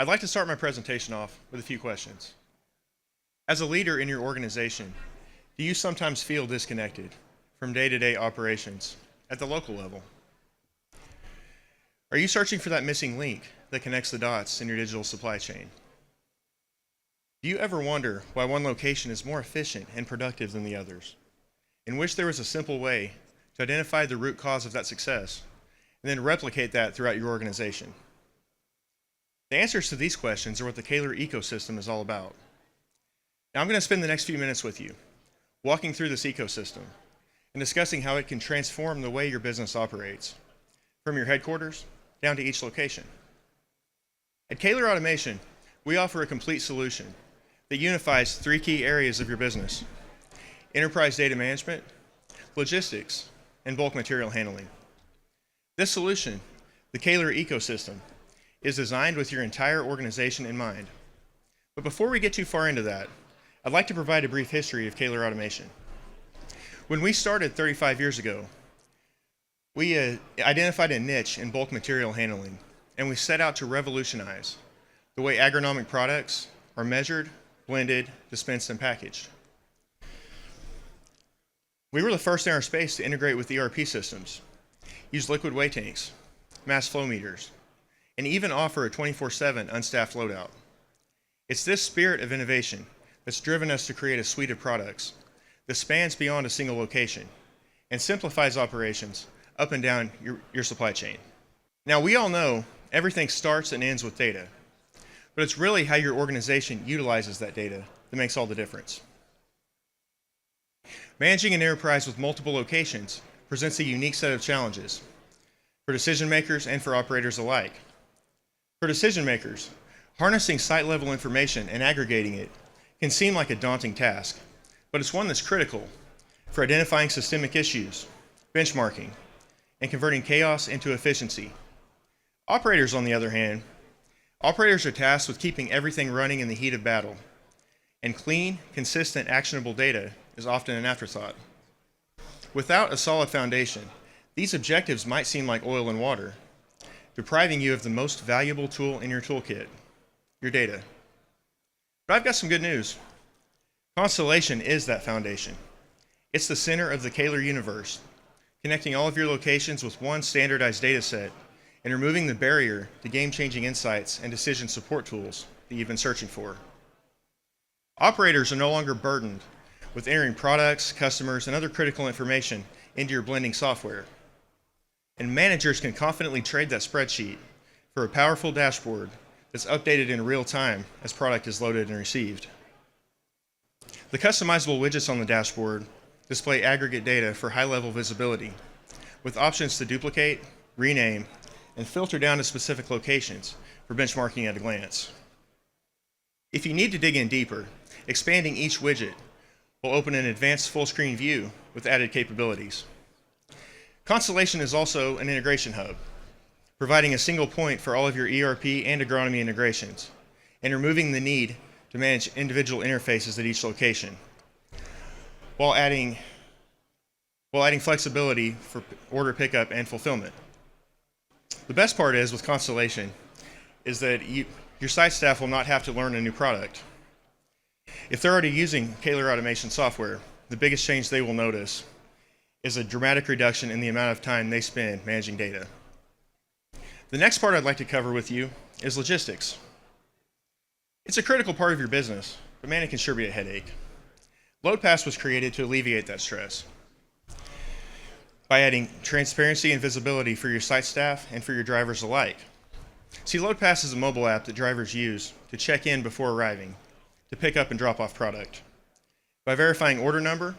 I'd like to start my presentation off with a few questions. As a leader in your organization, do you sometimes feel disconnected from day-to-day operations at the local level? Are you searching for that missing link that connects the dots in your digital supply chain? Do you ever wonder why one location is more efficient and productive than the others, and wish there was a simple way to identify the root cause of that success and then replicate that throughout your organization? The answers to these questions are what the Kahler ecosystem is all about. Now I'm going to spend the next few minutes with you, walking through this ecosystem and discussing how it can transform the way your business operates, from your headquarters down to each location. At Kahler Automation, we offer a complete solution that unifies three key areas of your business: enterprise data management, logistics, and bulk material handling. This solution, the Kahler ecosystem, is designed with your entire organization in mind. But before we get too far into that, I'd like to provide a brief history of Kahler Automation. When we started 35 years ago, we identified a niche in bulk material handling, and we set out to revolutionize the way agronomic products are measured, blended, dispensed, and packaged. We were the first in our space to integrate with ERP systems, use liquid weigh tanks, mass flow meters, and even offer a 24/7 unstaffed loadout. It's this spirit of innovation that's driven us to create a suite of products that spans beyond a single location and simplifies operations up and down your supply chain. Now, we all know everything starts and ends with data, but it's really how your organization utilizes that data that makes all the difference. Managing an enterprise with multiple locations presents a unique set of challenges for decision makers and for operators alike. For decision makers, harnessing site-level information and aggregating it can seem like a daunting task, but it's one that's critical for identifying systemic issues, benchmarking, and converting chaos into efficiency. Operators, on the other hand, operators are tasked with keeping everything running in the heat of battle, and clean, consistent, actionable data is often an afterthought. Without a solid foundation, these objectives might seem like oil and water, depriving you of the most valuable tool in your toolkit, your data. But I've got some good news. Constellation is that foundation. It's the center of the Kahler universe, connecting all of your locations with one standardized data set and removing the barrier to game-changing insights and decision support tools that you've been searching for. Operators are no longer burdened with entering products, customers, and other critical information into your blending software. And managers can confidently trade that spreadsheet for a powerful dashboard that's updated in real time as product is loaded and received. The customizable widgets on the dashboard display aggregate data for high-level visibility, with options to duplicate, rename, and filter down to specific locations for benchmarking at a glance. If you need to dig in deeper, expanding each widget will open an advanced full-screen view with added capabilities. Constellation is also an integration hub, providing a single point for all of your ERP and agronomy integrations, and removing the need to manage individual interfaces at each location, while adding flexibility for order pickup and fulfillment. The best part is, with Constellation, is that your site staff will not have to learn a new product. If they're already using Kahler Automation software, the biggest change they will notice is a dramatic reduction in the amount of time they spend managing data. The next part I'd like to cover with you is logistics. It's a critical part of your business, but man, it can sure be a headache. LoadPass was created to alleviate that stress by adding transparency and visibility for your site staff and for your drivers alike. See, LoadPass is a mobile app that drivers use to check in before arriving, to pick up and drop off product. By verifying order number,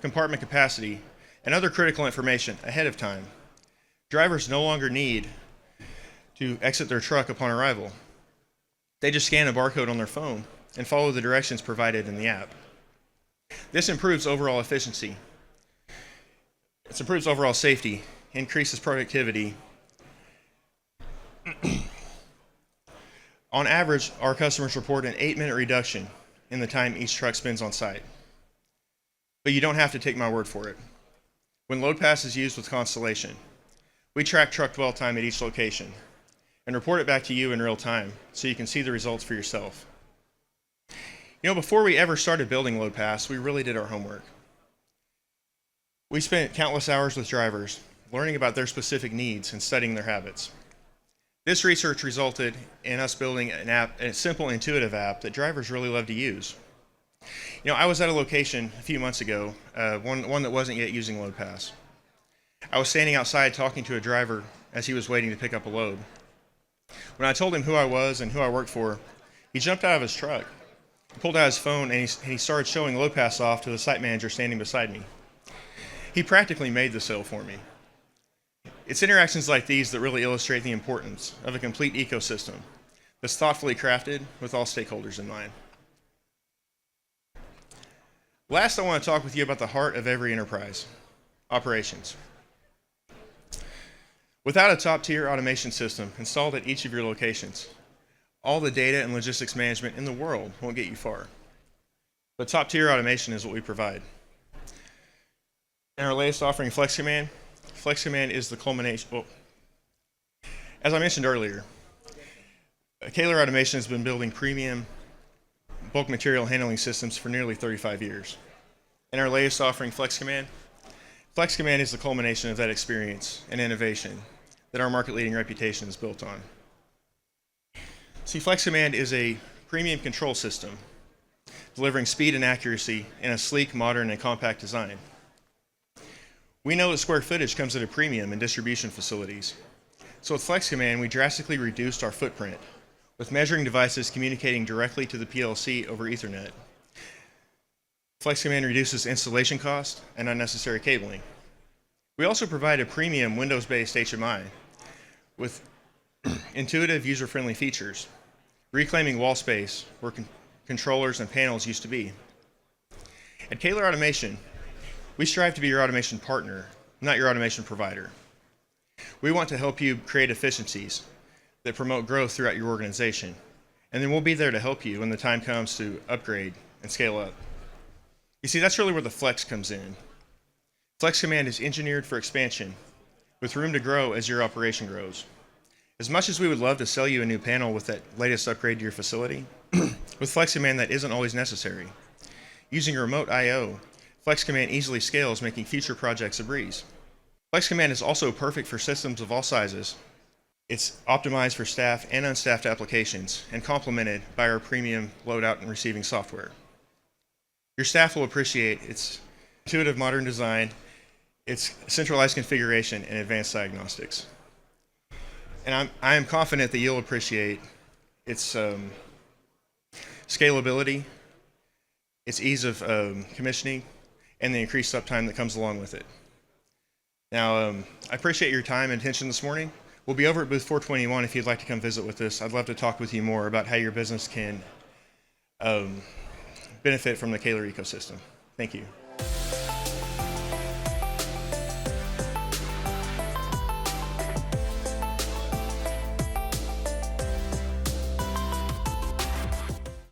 compartment capacity, and other critical information ahead of time, drivers no longer need to exit their truck upon arrival. They just scan a barcode on their phone and follow the directions provided in the app. This improves overall efficiency. It improves overall safety, increases productivity. On average, our customers report an 8-minute reduction in the time each truck spends on site. But you don't have to take my word for it. When LoadPass is used with Constellation, we track truck dwell time at each location, and report it back to you in real time so you can see the results for yourself. Before we ever started building LoadPass, we really did our homework. We spent countless hours with drivers, learning about their specific needs and studying their habits. This research resulted in us building an app, a simple, intuitive app that drivers really love to use. I was at a location a few months ago, one that wasn't yet using LoadPass. I was standing outside talking to a driver as he was waiting to pick up a load. When I told him who I was and who I worked for, he jumped out of his truck, pulled out his phone, and he started showing LoadPass off to the site manager standing beside me. He practically made the sale for me. It's interactions like these that really illustrate the importance of a complete ecosystem that's thoughtfully crafted with all stakeholders in mind. Last, I want to talk with you about the heart of every enterprise, operations. Without a top-tier automation system installed at each of your locations, all the data and logistics management in the world won't get you far. But top-tier automation is what we provide. In our latest offering, FlexCommand is the culmination. Well, as I mentioned earlier, Kahler Automation has been building premium bulk material handling systems for nearly 35 years. In our latest offering, FlexCommand is the culmination of that experience and innovation that our market-leading reputation is built on. See, FlexCommand is a premium control system delivering speed and accuracy in a sleek, modern, and compact design. We know that square footage comes at a premium in distribution facilities. So with FlexCommand, we drastically reduced our footprint with measuring devices communicating directly to the PLC over Ethernet. FlexCommand reduces installation cost and unnecessary cabling. We also provide a premium Windows-based HMI with intuitive, user-friendly features, reclaiming wall space where controllers and panels used to be. At Kahler Automation, we strive to be your automation partner, not your automation provider. We want to help you create efficiencies that promote growth throughout your organization, and then we'll be there to help you when the time comes to upgrade and scale up. You see, that's really where the Flex comes in. FlexCommand is engineered for expansion, with room to grow as your operation grows. As much as we would love to sell you a new panel with that latest upgrade to your facility, with FlexCommand that isn't always necessary. Using remote I/O, FlexCommand easily scales, making future projects a breeze. FlexCommand is also perfect for systems of all sizes. It's optimized for staff and unstaffed applications and complemented by our premium loadout and receiving software. Your staff will appreciate its intuitive modern design, its centralized configuration, and advanced diagnostics. And I am confident that you'll appreciate its scalability, its ease of commissioning, and the increased uptime that comes along with it. Now, I appreciate your time and attention this morning. We'll be over at booth 421 if you'd like to come visit with us. I'd love to talk with you more about how your business can benefit from the Kahler ecosystem. Thank you.